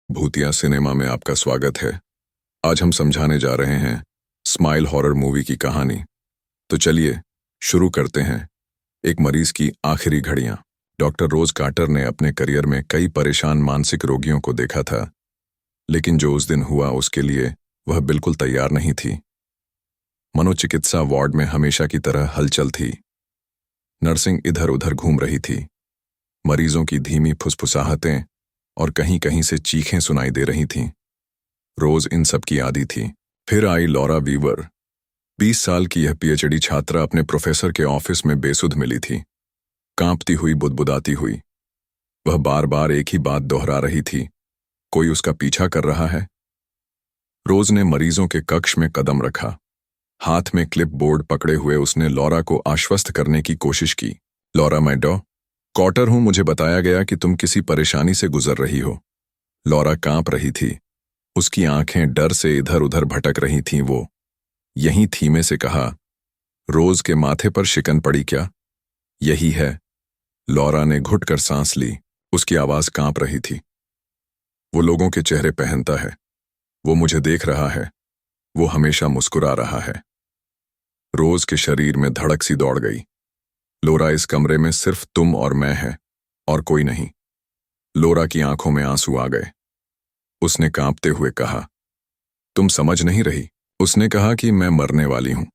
भूतिया सिनेमा में आपका स्वागत है। आज हम समझाने जा रहे हैं स्माइल हॉरर मूवी की कहानी। तो चलिए शुरू करते हैं। एक मरीज की आखिरी घड़ियां। डॉक्टर रोज कार्टर ने अपने करियर में कई परेशान मानसिक रोगियों को देखा था, लेकिन जो उस दिन हुआ उसके लिए वह बिल्कुल तैयार नहीं थी। मनोचिकित्सा वार्ड में हमेशा की तरह हलचल थी। नर्सिंग इधर उधर घूम रही थी। मरीजों की धीमी फुसफुसाहटें और कहीं कहीं से चीखें सुनाई दे रही थीं। रोज इन सब की आदी थी। फिर आई लॉरा वीवर। 20 साल की यह पीएचडी छात्रा अपने प्रोफेसर के ऑफिस में बेसुध मिली थी, कांपती हुई, बुदबुदाती हुई। वह बार बार एक ही बात दोहरा रही थी, कोई उसका पीछा कर रहा है। रोज ने मरीजों के कक्ष में कदम रखा। हाथ में क्लिप बोर्ड पकड़े हुए उसने लॉरा को आश्वस्त करने की कोशिश की। लॉरा, मैं कॉटर हूं। मुझे बताया गया कि तुम किसी परेशानी से गुजर रही हो। लॉरा कांप रही थी। उसकी आंखें डर से इधर उधर भटक रही थीं। वो यहीं धीमे से कहा, रोज के माथे पर शिकन पड़ी क्या? यही है। लॉरा ने घुटकर सांस ली। उसकी आवाज कांप रही थी। वो लोगों के चेहरे पहनता है। वो मुझे देख रहा है। वो हमेशा मुस्कुरा रहा है। रोज के शरीर में धड़क सी दौड़ गई। लोरा, इस कमरे में सिर्फ तुम और मैं हैं, और कोई नहीं। लोरा की आंखों में आंसू आ गए। उसने कांपते हुए कहा, तुम समझ नहीं रही। उसने कहा कि मैं मरने वाली हूं।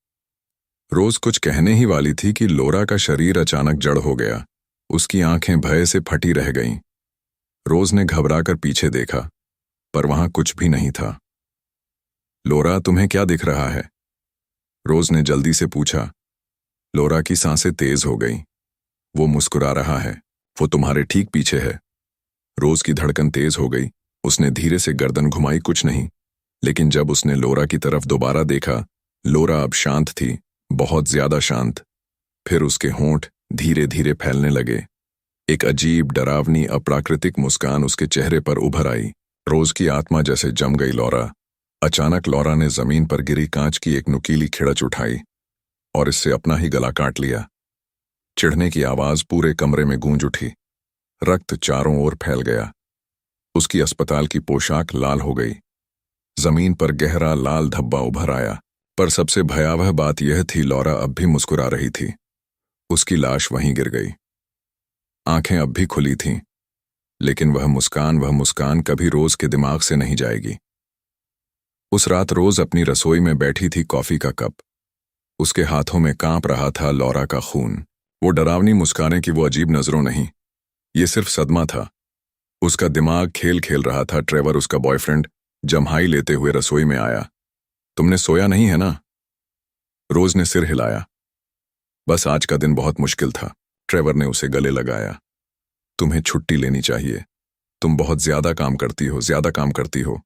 रोज कुछ कहने ही वाली थी कि लोरा का शरीर अचानक जड़ हो गया। उसकी आंखें भय से फटी रह गईं। रोज ने घबराकर पीछे देखा, पर वहां कुछ भी नहीं था। लोरा, तुम्हें क्या दिख रहा है? रोज ने जल्दी से पूछा। लोरा की सांसें तेज हो गईं। वो मुस्कुरा रहा है। वो तुम्हारे ठीक पीछे है। रोज की धड़कन तेज हो गई। उसने धीरे से गर्दन घुमाई, कुछ नहीं। लेकिन जब उसने लोरा की तरफ दोबारा देखा, लोरा अब शांत थी, बहुत ज्यादा शांत। फिर उसके होंठ धीरे धीरे फैलने लगे। एक अजीब, डरावनी, अप्राकृतिक मुस्कान उसके चेहरे पर उभर आई। रोज की आत्मा जैसे जम गई। लॉरा। अचानक लॉरा ने जमीन पर गिरी कांच की एक नुकीली खिड़च उठाई और इससे अपना ही गला काट लिया। चिढ़ने की आवाज पूरे कमरे में गूंज उठी। रक्त चारों ओर फैल गया। उसकी अस्पताल की पोशाक लाल हो गई। जमीन पर गहरा लाल धब्बा उभर आया। पर सबसे भयावह बात यह थी, लॉरा अब भी मुस्कुरा रही थी। उसकी लाश वहीं गिर गई। आंखें अब भी खुली थीं, लेकिन वह मुस्कान कभी रोज के दिमाग से नहीं जाएगी। उस रात रोज अपनी रसोई में बैठी थी, कॉफी का कप उसके हाथों में कांप रहा था। लॉरा का खून। वो डरावनी मुस्काने की वो अजीब नजरों नहीं, ये सिर्फ सदमा था। उसका दिमाग खेल खेल रहा था। ट्रेवर, उसका बॉयफ्रेंड, जम्हाई लेते हुए रसोई में आया। तुमने सोया नहीं है ना? रोज ने सिर हिलाया। बस आज का दिन बहुत मुश्किल था। ट्रेवर ने उसे गले लगाया। तुम्हें छुट्टी लेनी चाहिए। तुम बहुत ज्यादा काम करती हो।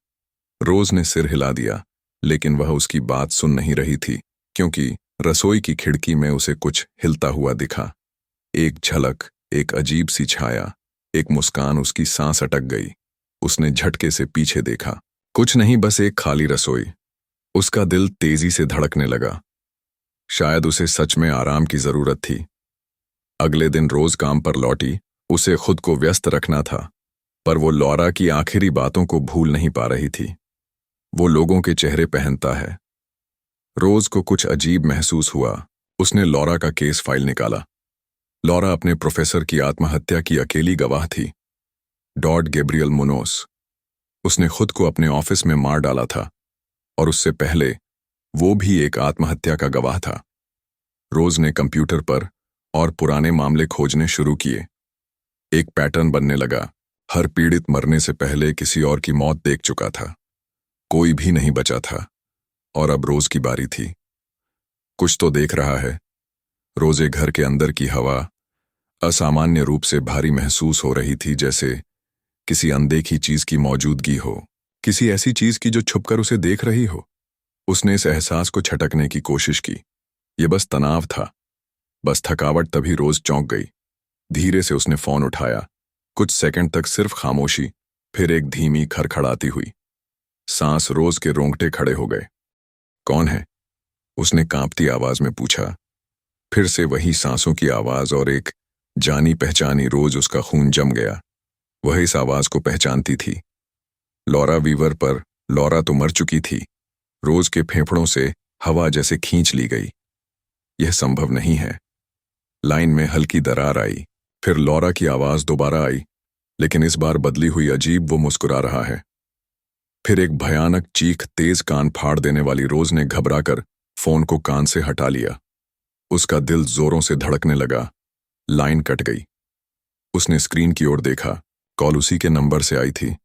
रोज ने सिर हिला दिया, लेकिन वह उसकी बात सुन नहीं रही थी, क्योंकि रसोई की खिड़की में उसे कुछ हिलता हुआ दिखा। एक झलक, एक अजीब सी छाया, एक मुस्कान। उसकी सांस अटक गई। उसने झटके से पीछे देखा। कुछ नहीं, बस एक खाली रसोई। उसका दिल तेजी से धड़कने लगा। शायद उसे सच में आराम की जरूरत थी। अगले दिन रोज काम पर लौटी। उसे खुद को व्यस्त रखना था, पर वो लॉरा की आखिरी बातों को भूल नहीं पा रही थी। वो लोगों के चेहरे पहनता है। रोज को कुछ अजीब महसूस हुआ। उसने लॉरा का केस फाइल निकाला। लॉरा अपने प्रोफेसर की आत्महत्या की अकेली गवाह थी। Dodd Gabriel Munoz. उसने खुद को अपने ऑफिस में मार डाला था, और उससे पहले वो भी एक आत्महत्या का गवाह था। रोज ने कंप्यूटर पर और पुराने मामले खोजने शुरू किए। एक पैटर्न बनने लगा। हर पीड़ित मरने से पहले किसी और की मौत देख चुका था। कोई भी नहीं बचा था, और अब रोज की बारी थी। कुछ तो देख रहा है। रोजे घर के अंदर की हवा असामान्य रूप से भारी महसूस हो रही थी, जैसे किसी अनदेखी चीज की मौजूदगी हो, किसी ऐसी चीज की जो छुपकर उसे देख रही हो। उसने इस एहसास को छटकने की कोशिश की। ये बस तनाव था, बस थकावट। तभी रोज चौंक गई। धीरे से उसने फोन उठाया। कुछ सेकंड तक सिर्फ खामोशी, फिर एक धीमी खड़खड़ाती हुई सांस। रोज के रोंगटे खड़े हो गए। कौन है? उसने कांपती आवाज में पूछा। फिर से वही सांसों की आवाज और एक जानी पहचानी। रोज उसका खून जम गया। वह इस आवाज को पहचानती थी। लॉरा वीवर पर लॉरा तो मर चुकी थी, रोज के फेफड़ों से हवा जैसे खींच ली गई। यह संभव नहीं है। लाइन में हल्की दरार आई, फिर लॉरा की आवाज दोबारा आई, लेकिन इस बार बदली हुई अजीब। वो मुस्कुरा रहा है। फिर एक भयानक चीख तेज कान फाड़ देने वाली रोज ने घबराकर फोन को कान से हटा लिया। उसका दिल जोरों से धड़कने लगा। लाइन कट गई। उसने स्क्रीन की ओर देखा। कॉल उसी के नंबर से आई थी।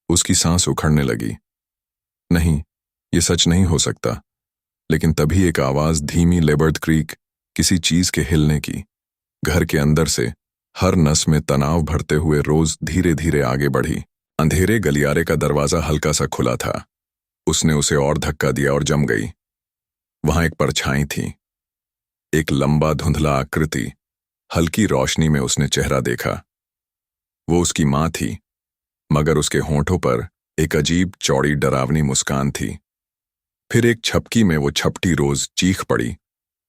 उसकी सांस उखड़ने लगी। नहीं, ये सच नहीं हो सकता। लेकिन तभी एक आवाज, धीमी लेबर्ड क्रीक, किसी चीज के हिलने की। घर के अंदर से हर नस में तनाव भरते हुए रोज धीरे धीरे आगे बढ़ी। अंधेरे गलियारे का दरवाजा हल्का सा खुला था। उसने उसे और धक्का दिया और जम गई। वहां एक परछाई थी, एक लंबा धुंधला आकृति। हल्की रोशनी में उसने चेहरा देखा। वो उसकी मां थी, मगर उसके होंठों पर एक अजीब चौड़ी डरावनी मुस्कान थी। फिर एक झपकी में वो झपटी रोज चीख पड़ी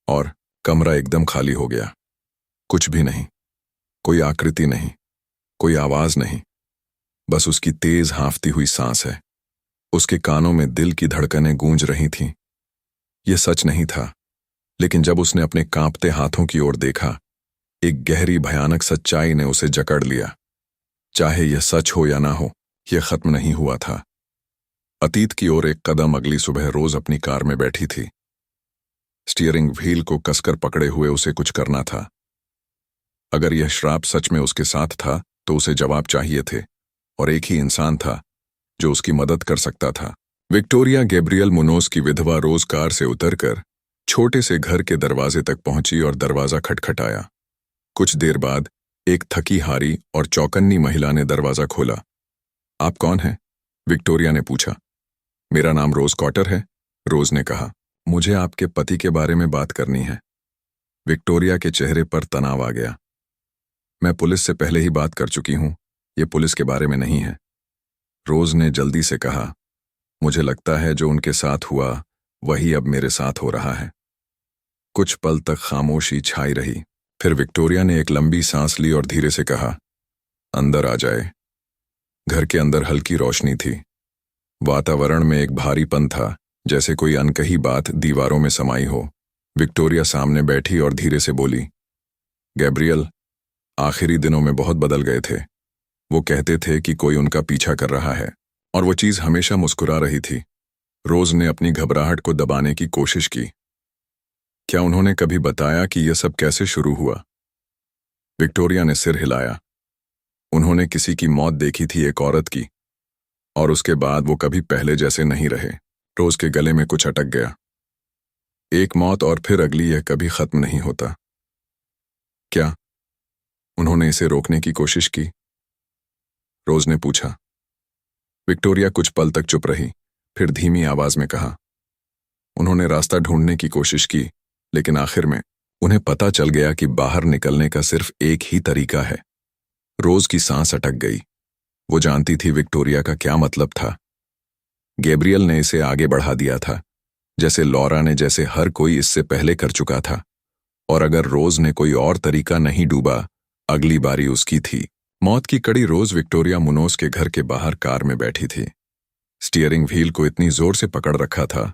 और कमरा एकदम खाली हो गया। कुछ भी नहीं, कोई आकृति नहीं, कोई आवाज नहीं, बस उसकी तेज हांफती हुई सांस है। उसके कानों में दिल की धड़कनें गूंज रही थीं। यह सच नहीं था, लेकिन जब उसने अपने कांपते हाथों की ओर देखा, एक गहरी भयानक सच्चाई ने उसे जकड़ लिया। चाहे यह सच हो या ना हो, यह खत्म नहीं हुआ था। अतीत की ओर एक कदम। अगली सुबह रोज अपनी कार में बैठी थी। स्टीयरिंग व्हील को कसकर पकड़े हुए उसे कुछ करना था। अगर यह श्राप सच में उसके साथ था, तो उसे जवाब चाहिए थे, और एक ही इंसान था जो उसकी मदद कर सकता था। विक्टोरिया गैब्रियल मुनोज की विधवा रोज कार से उतरकर छोटे से घर के दरवाजे तक पहुंची और दरवाजा खटखटाया। कुछ देर बाद एक थकी हारी और चौकन्नी महिला ने दरवाजा खोला। आप कौन हैं? विक्टोरिया ने पूछा। मेरा नाम रोज कॉटर है, रोज ने कहा। मुझे आपके पति के बारे में बात करनी है। विक्टोरिया के चेहरे पर तनाव आ गया। मैं पुलिस से पहले ही बात कर चुकी हूं, ये पुलिस के बारे में नहीं है, रोज ने जल्दी से कहा। मुझे लगता है जो उनके साथ हुआ वही अब मेरे साथ हो रहा है। कुछ पल तक खामोशी छाई रही। फिर विक्टोरिया ने एक लंबी सांस ली और धीरे से कहा, अंदर आ जाए। घर के अंदर हल्की रोशनी थी। वातावरण में एक भारीपन था, जैसे कोई अनकही बात दीवारों में समाई हो। विक्टोरिया सामने बैठी और धीरे से बोली, गैब्रियल आखिरी दिनों में बहुत बदल गए थे। वो कहते थे कि कोई उनका पीछा कर रहा है, और वो चीज हमेशा मुस्कुरा रही थी। रोज ने अपनी घबराहट को दबाने की कोशिश की। क्या उन्होंने कभी बताया कि यह सब कैसे शुरू हुआ? विक्टोरिया ने सिर हिलाया। उन्होंने किसी की मौत देखी थी, एक औरत की, और उसके बाद वो कभी पहले जैसे नहीं रहे। रोज के गले में कुछ अटक गया। एक मौत और फिर अगली, यह कभी खत्म नहीं होता। क्या उन्होंने इसे रोकने की कोशिश की? रोज ने पूछा। विक्टोरिया कुछ पल तक चुप रही, फिर धीमी आवाज में कहा, उन्होंने रास्ता ढूंढने की कोशिश की, लेकिन आखिर में उन्हें पता चल गया कि बाहर निकलने का सिर्फ एक ही तरीका है। रोज की सांस अटक गई। वो जानती थी विक्टोरिया का क्या मतलब था। गैब्रियल ने इसे आगे बढ़ा दिया था, जैसे लॉरा ने, जैसे हर कोई इससे पहले कर चुका था। और अगर रोज ने कोई और तरीका नहीं ढूंढा, अगली बारी उसकी थी। मौत की कड़ी। रोज विक्टोरिया मुनोज के घर के बाहर कार में बैठी थी। स्टीयरिंग व्हील को इतनी जोर से पकड़ रखा था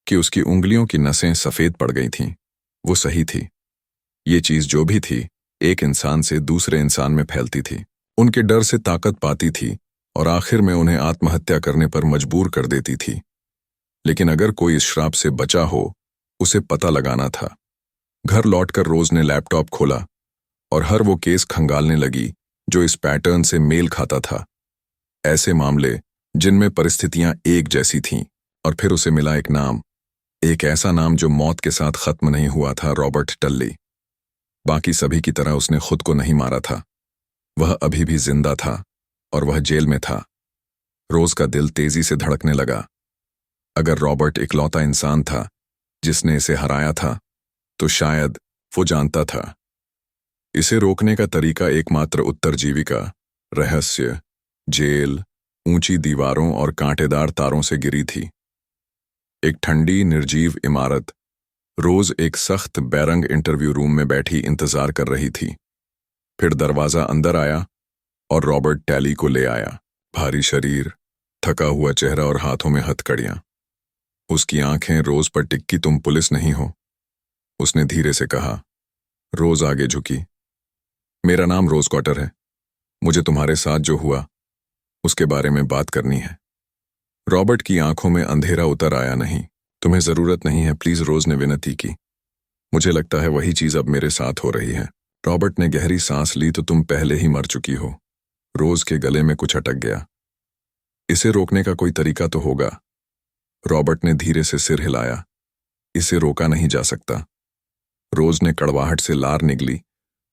कि उसकी उंगलियों की नसें सफेद पड़ गई थीं। वो सही थी। ये चीज जो भी थी, एक इंसान से दूसरे इंसान में फैलती थी, उनके डर से ताकत पाती थी और आखिर में उन्हें आत्महत्या करने पर मजबूर कर देती थी। लेकिन अगर कोई इस श्राप से बचा हो, उसे पता लगाना था। घर लौटकर रोज ने लैपटॉप खोला और हर वो केस खंगालने लगी जो इस पैटर्न से मेल खाता था। ऐसे मामले जिनमें परिस्थितियां एक जैसी थीं। और फिर उसे मिला एक नाम, एक ऐसा नाम जो मौत के साथ खत्म नहीं हुआ था, रॉबर्ट टल्ली। बाकी सभी की तरह उसने खुद को नहीं मारा था। वह अभी भी जिंदा था और वह जेल में था। रोज का दिल तेजी से धड़कने लगा। अगर रॉबर्ट इकलौता इंसान था जिसने इसे हराया था, तो शायद वो जानता था इसे रोकने का तरीका एकमात्र उत्तरजीविका, रहस्य, जेल, ऊंची दीवारों और कांटेदार तारों से घिरी थी। एक ठंडी निर्जीव इमारत। रोज एक सख्त बैरंग इंटरव्यू रूम में बैठी इंतजार कर रही थी। फिर दरवाजा अंदर आया और रॉबर्ट टैली को ले आया। भारी शरीर, थका हुआ चेहरा और हाथों में हथकड़ियां। उसकी आंखें रोज पर टिक्की, तुम पुलिस नहीं हो, उसने धीरे से कहा। रोज आगे झुकी। मेरा नाम रोज क्वार्टर है, मुझे तुम्हारे साथ जो हुआ उसके बारे में बात करनी है। रॉबर्ट की आंखों में अंधेरा उतर आया। नहीं, तुम्हें जरूरत नहीं है, प्लीज, रोज ने विनती की। मुझे लगता है वही चीज अब मेरे साथ हो रही है। रॉबर्ट ने गहरी सांस ली। तो तुम पहले ही मर चुकी हो। रोज के गले में कुछ अटक गया। इसे रोकने का कोई तरीका तो होगा। रॉबर्ट ने धीरे से सिर हिलाया। इसे रोका नहीं जा सकता। रोज ने कड़वाहट से लार निगली।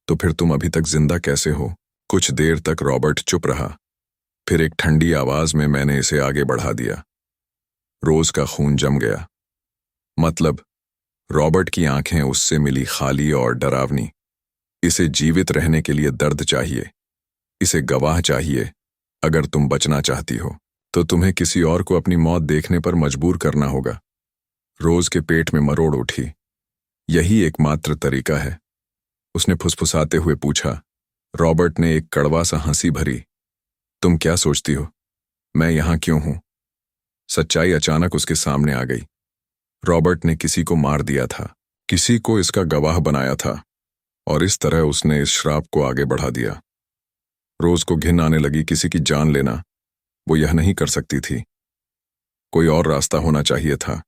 तो फिर तुम अभी तक जिंदा कैसे हो? कुछ देर तक रॉबर्ट चुप रहा। फिर एक ठंडी आवाज में, मैंने इसे आगे बढ़ा दिया। रोज का खून जम गया। मतलब? रॉबर्ट की आंखें उससे मिली, खाली और डरावनी। इसे जीवित रहने के लिए दर्द चाहिए, इसे गवाह चाहिए। अगर तुम बचना चाहती हो तो तुम्हें किसी और को अपनी मौत देखने पर मजबूर करना होगा। रोज के पेट में मरोड़ उठी। यही एकमात्र तरीका है, उसने फुसफुसाते हुए पूछा। रॉबर्ट ने एक कड़वा सा हंसी भरी। तुम क्या सोचती हो, मैं यहां क्यों हूं? सच्चाई अचानक उसके सामने आ गई। रॉबर्ट ने किसी को मार दिया था, किसी को इसका गवाह बनाया था, और इस तरह उसने इस श्राप को आगे बढ़ा दिया। रोज को घिन आने लगी। किसी की जान लेना, वो यह नहीं कर सकती थी। कोई और रास्ता होना चाहिए था।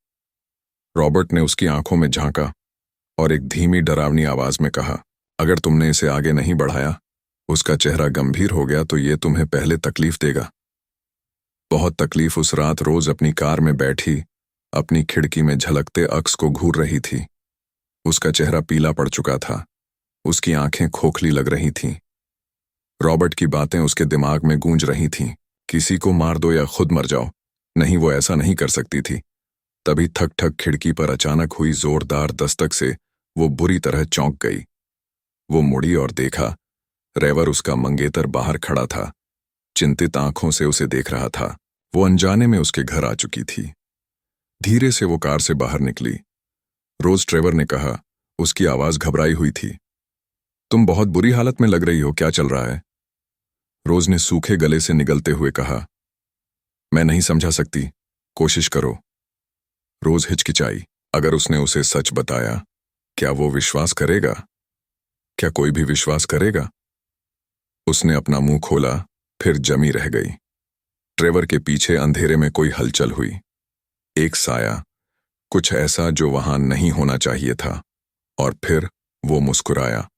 रॉबर्ट ने उसकी आंखों में झांका और एक धीमी डरावनी आवाज में कहा, अगर तुमने इसे आगे नहीं बढ़ाया, उसका चेहरा गंभीर हो गया तो ये तुम्हें पहले तकलीफ देगा। बहुत तकलीफ। उस रात रोज अपनी कार में बैठी अपनी खिड़की में झलकते अक्स को घूर रही थी। उसका चेहरा पीला पड़ चुका था, उसकी आंखें खोखली लग रही थीं। रॉबर्ट की बातें उसके दिमाग में गूंज रही थीं, किसी को मार दो या खुद मर जाओ। नहीं, वो ऐसा नहीं कर सकती थी। तभी थक थक खिड़की पर अचानक हुई जोरदार दस्तक से वो बुरी तरह चौंक गई। वो मुड़ी और देखा, रेवर उसका मंगेतर बाहर खड़ा था, चिंतित आंखों से उसे देख रहा था। वो अनजाने में उसके घर आ चुकी थी। धीरे से वो कार से बाहर निकली। रोज, ट्रेवर ने कहा, उसकी आवाज घबराई हुई थी। तुम बहुत बुरी हालत में लग रही हो, क्या चल रहा है? रोज ने सूखे गले से निगलते हुए कहा, मैं नहीं समझा सकती, कोशिश करो। रोज हिचकिचाई। अगर उसने उसे सच बताया, क्या वो विश्वास करेगा? क्या कोई भी विश्वास करेगा? उसने अपना मुंह खोला, फिर जमी रह गई। ट्रेवर के पीछे अंधेरे में कोई हलचल हुई। एक साया, कुछ ऐसा जो वहां नहीं होना चाहिए था। और फिर वो मुस्कुराया।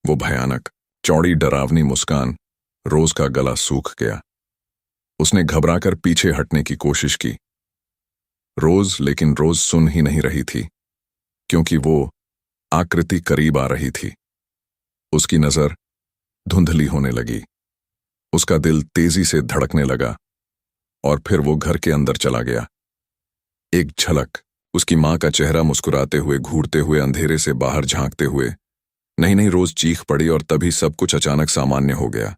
वो भयानक, चौड़ी, डरावनी मुस्कान। रोज का गला सूख गया। उसने घबराकर पीछे हटने की कोशिश की। लेकिन रोज सुन ही नहीं रही थी, क्योंकि वो आकृति करीब आ रही थी। उसकी नजर धुंधली होने लगी। उसका दिल तेजी से धड़कने लगा और फिर वो घर के अंदर चला गया। एक झलक, उसकी मां का चेहरा मुस्कुराते हुए, घूरते हुए, अंधेरे से बाहर झांकते हुए। नहीं नहीं, रोज चीख पड़ी और तभी सब कुछ अचानक सामान्य हो गया।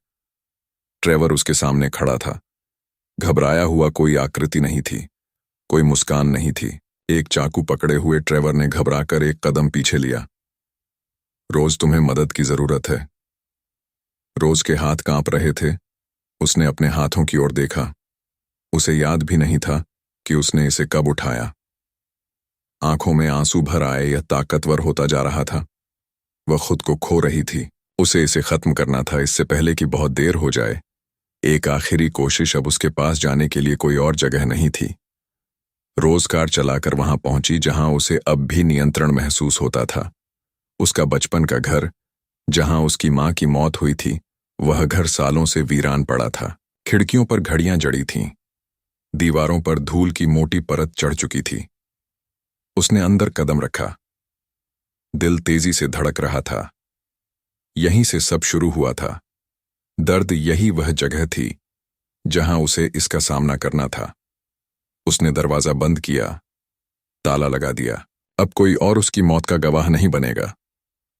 ट्रेवर उसके सामने खड़ा था। घबराया हुआ कोई आकृति नहीं थी, कोई मुस्कान नहीं थी। एक चाकू पकड़े हुए ट्रेवर ने घबराकर एक कदम पीछे लिया। रोज, तुम्हें मदद की जरूरत है। रोज के हाथ कांप रहे थे। उसने अपने हाथों की ओर देखा। उसे याद भी नहीं था कि उसने इसे कब उठाया। आंखों में आंसू भर आए। यह ताकतवर होता जा रहा था। वह खुद को खो रही थी। उसे इसे खत्म करना था, इससे पहले कि बहुत देर हो जाए। एक आखिरी कोशिश। अब उसके पास जाने के लिए कोई और जगह नहीं थी। रोज कार चलाकर वहां पहुंची जहां उसे अब भी नियंत्रण महसूस होता था। उसका बचपन का घर, जहां उसकी मां की मौत हुई थी, वह घर सालों से वीरान पड़ा था। खिड़कियों पर घड़ियां जड़ी थीं। दीवारों पर धूल की मोटी परत चढ़ चुकी थी। उसने अंदर कदम रखा। दिल तेजी से धड़क रहा था। यहीं से सब शुरू हुआ था। दर्द, यही वह जगह थी जहां उसे इसका सामना करना था। उसने दरवाजा बंद किया, ताला लगा दिया। अब कोई और उसकी मौत का गवाह नहीं बनेगा।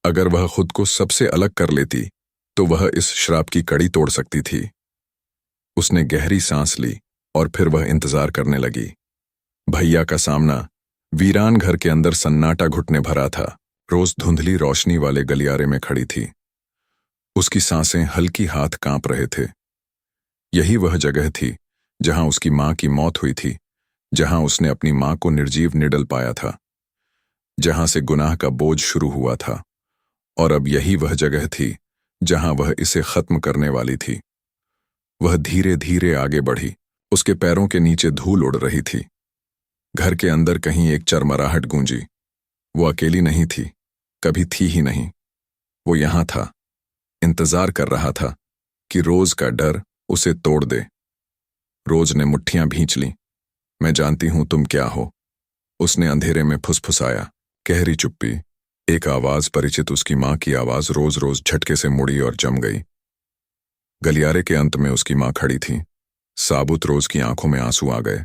अगर वह खुद को सबसे अलग कर लेती तो वह इस श्राप की कड़ी तोड़ सकती थी। उसने गहरी सांस ली और फिर वह इंतजार करने लगी। भैया का सामना। वीरान घर के अंदर सन्नाटा घुटने भरा था। रोज धुंधली रोशनी वाले गलियारे में खड़ी थी। उसकी सांसें हल्की, हाथ कांप रहे थे। यही वह जगह थी जहां उसकी मां की मौत हुई थी, जहां उसने अपनी मां को निर्जीव निडल पाया था, जहां से गुनाह का बोझ शुरू हुआ था। और अब यही वह जगह थी जहां वह इसे खत्म करने वाली थी। वह धीरे धीरे आगे बढ़ी। उसके पैरों के नीचे धूल उड़ रही थी। घर के अंदर कहीं एक चरमराहट गूंजी। वो अकेली नहीं थी, कभी थी ही नहीं। वो यहां था, इंतजार कर रहा था कि रोज का डर उसे तोड़ दे। रोज ने मुट्ठियां भींच लीं। मैं जानती हूं तुम क्या हो, उसने अंधेरे में फुसफुसाया। गहरी चुप्पी। एक आवाज, परिचित उसकी मां की आवाज, रोज रोज झटके से मुड़ी और जम गई। गलियारे के अंत में उसकी मां खड़ी थी। साबुत रोज की आंखों में आंसू आ गए।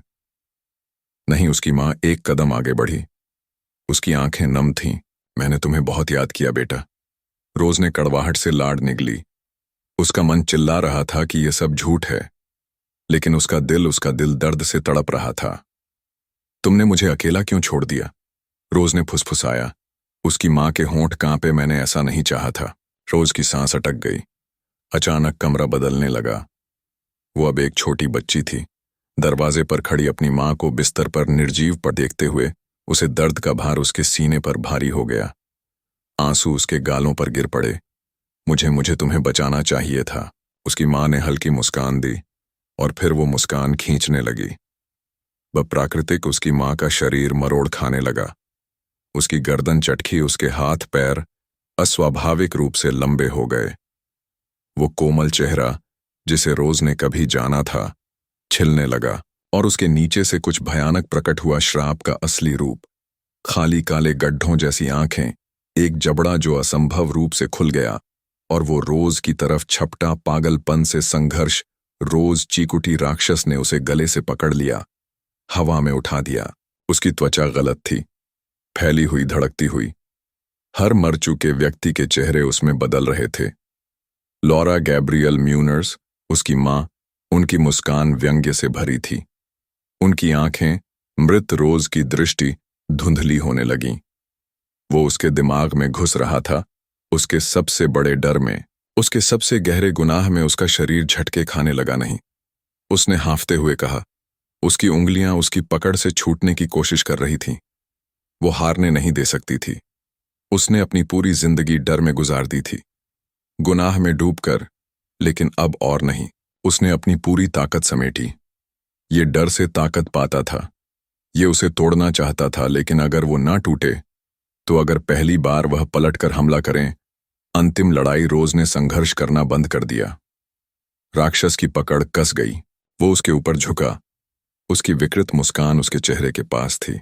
नहीं, उसकी मां एक कदम आगे बढ़ी। उसकी आंखें नम थीं। मैंने तुम्हें बहुत याद किया बेटा। रोज ने कड़वाहट से लाड निगली। उसका मन चिल्ला रहा था कि यह सब झूठ है, लेकिन उसका दिल दर्द से तड़प रहा था। तुमने मुझे अकेला क्यों छोड़ दिया? रोज ने फुसफुसाया। उसकी मां के होंठ कांपे। मैंने ऐसा नहीं चाहा था। रोज की सांस अटक गई। अचानक कमरा बदलने लगा। वो अब एक छोटी बच्ची थी। दरवाजे पर खड़ी अपनी मां को बिस्तर पर निर्जीव पर देखते हुए उसे दर्द का भार उसके सीने पर भारी हो गया। आंसू उसके गालों पर गिर पड़े। मुझे मुझे तुम्हें बचाना चाहिए था। उसकी मां ने हल्की मुस्कान दी और फिर वो मुस्कान खींचने लगी। प्राकृतिक उसकी मां का शरीर मरोड़ खाने लगा। उसकी गर्दन चटकी, उसके हाथ पैर अस्वाभाविक रूप से लंबे हो गए। वो कोमल चेहरा जिसे रोज ने कभी जाना था छिलने लगा और उसके नीचे से कुछ भयानक प्रकट हुआ श्राप का असली रूप। खाली काले गड्ढों जैसी आंखें, एक जबड़ा जो असंभव रूप से खुल गया और वो रोज की तरफ छपटा पागलपन से संघर्ष। रोज चीकुटी राक्षस ने उसे गले से पकड़ लिया, हवा में उठा दिया। उसकी त्वचा गलत थी, फैली हुई, धड़कती हुई। हर मर चुके व्यक्ति के चेहरे उसमें बदल रहे थे। लॉरा गैब्रियल म्यूनर्स, उसकी मां, उनकी मुस्कान व्यंग्य से भरी थी। उनकी आंखें, मृत रोज की दृष्टि धुंधली होने लगीं। वो उसके दिमाग में घुस रहा था, उसके सबसे बड़े डर में, उसके सबसे गहरे गुनाह में। उसका शरीर झटके खाने लगा। नहीं, उसने हाँफते हुए कहा। उसकी उंगलियां उसकी पकड़ से छूटने की कोशिश कर रही थीं। वो हारने नहीं दे सकती थी। उसने अपनी पूरी जिंदगी डर में गुजार दी थी, गुनाह में डूबकर, लेकिन अब और नहीं। उसने अपनी पूरी ताकत समेटी। ये डर से ताकत पाता था। ये उसे तोड़ना चाहता था, लेकिन अगर वो ना टूटे तो, अगर पहली बार वह पलटकर हमला करें। अंतिम लड़ाई। रोज ने संघर्ष करना बंद कर दिया। राक्षस की पकड़ कस गई। वो उसके ऊपर झुका। उसकी विकृत मुस्कान उसके चेहरे के पास थी।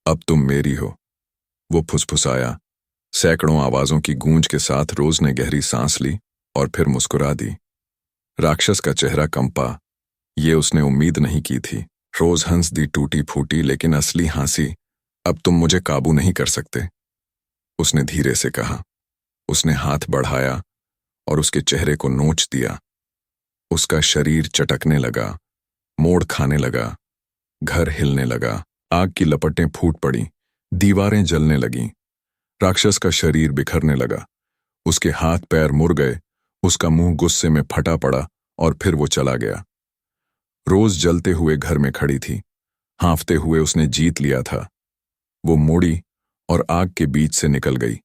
अब तुम मेरी हो, वो फुसफुसाया। सैकड़ों आवाजों की गूंज के साथ रोज ने गहरी सांस ली और फिर मुस्कुरा दी। राक्षस का चेहरा कंपा। ये उसने उम्मीद नहीं की थी। रोज हंस दी, टूटी फूटी, लेकिन असली हंसी। अब तुम मुझे काबू नहीं कर सकते, उसने धीरे से कहा। उसने हाथ बढ़ाया और उसके चेहरे को नोच दिया। उसका शरीर चटकने लगा, मोड़ खाने लगा, घर हिलने लगा। आग की लपटें फूट पड़ी, दीवारें जलने लगीं। राक्षस का शरीर बिखरने लगा। उसके हाथ पैर मुड़ गए। उसका मुंह गुस्से में फटा पड़ा और फिर वो चला गया। रोज जलते हुए घर में खड़ी थी। हाँफते हुए उसने जीत लिया था। वो मुड़ी और आग के बीच से निकल गई।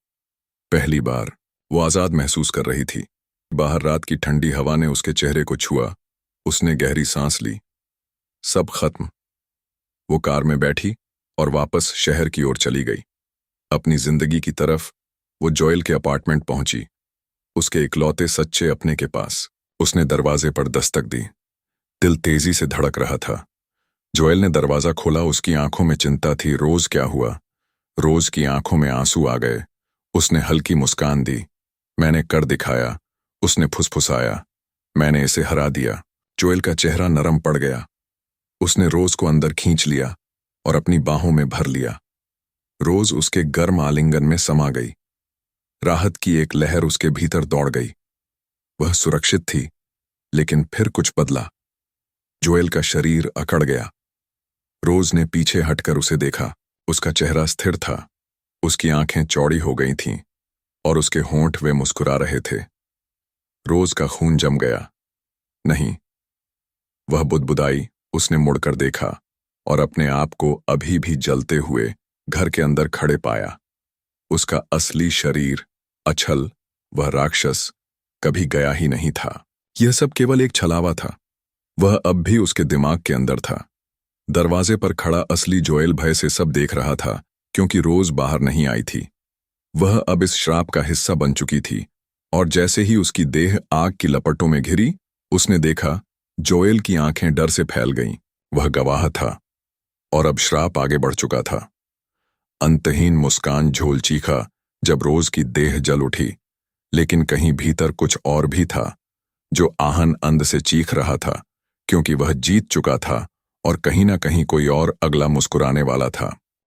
पहली बार वो आजाद महसूस कर रही थी। बाहर रात की ठंडी हवा ने उसके चेहरे को छुआ। उसने गहरी सांस ली। सब खत्म। वो कार में बैठी और वापस शहर की ओर चली गई, अपनी जिंदगी की तरफ। वो जोएल के अपार्टमेंट पहुंची, उसके इकलौते सच्चे अपने के पास। उसने दरवाजे पर दस्तक दी। दिल तेजी से धड़क रहा था। जोएल ने दरवाजा खोला। उसकी आंखों में चिंता थी। रोज क्या हुआ? रोज की आंखों में आंसू आ गए। उसने हल्की मुस्कान दी। मैंने कर दिखाया, उसने फुसफुसाया। मैंने इसे हरा दिया। जोएल का चेहरा नरम पड़ गया। उसने रोज को अंदर खींच लिया और अपनी बाहों में भर लिया। रोज उसके गर्म आलिंगन में समा गई। राहत की एक लहर उसके भीतर दौड़ गई। वह सुरक्षित थी, लेकिन फिर कुछ बदला। जोएल का शरीर अकड़ गया। रोज ने पीछे हटकर उसे देखा। उसका चेहरा स्थिर था, उसकी आंखें चौड़ी हो गई थीं और उसके होंठ वे मुस्कुरा रहे थे। रोज का खून जम गया। नहीं, वह बुदबुदाई। उसने मुड़कर देखा और अपने आप को अभी भी जलते हुए घर के अंदर खड़े पाया। उसका असली शरीर, अछल, वह राक्षस, कभी गया ही नहीं था। यह सब केवल एक छलावा था। वह अब भी उसके दिमाग के अंदर था। दरवाजे पर खड़ा असली जोएल भय से सब देख रहा था, क्योंकि रोज बाहर नहीं आई थी। वह अब इस श्राप का हिस्सा बन चुकी थी, और जैसे ही उसकी देह आग की लपटों में घिरी, उसने देखा जोएल की आंखें डर से फैल गईं। वह गवाह था, और अब श्राप आगे बढ़ चुका था। अंतहीन मुस्कान झोल चीखा जब रोज की देह जल उठी, लेकिन कहीं भीतर कुछ और भी था, जो आहन अंध से चीख रहा था, क्योंकि वह जीत चुका था और कहीं ना कहीं कोई और अगला मुस्कुराने वाला था।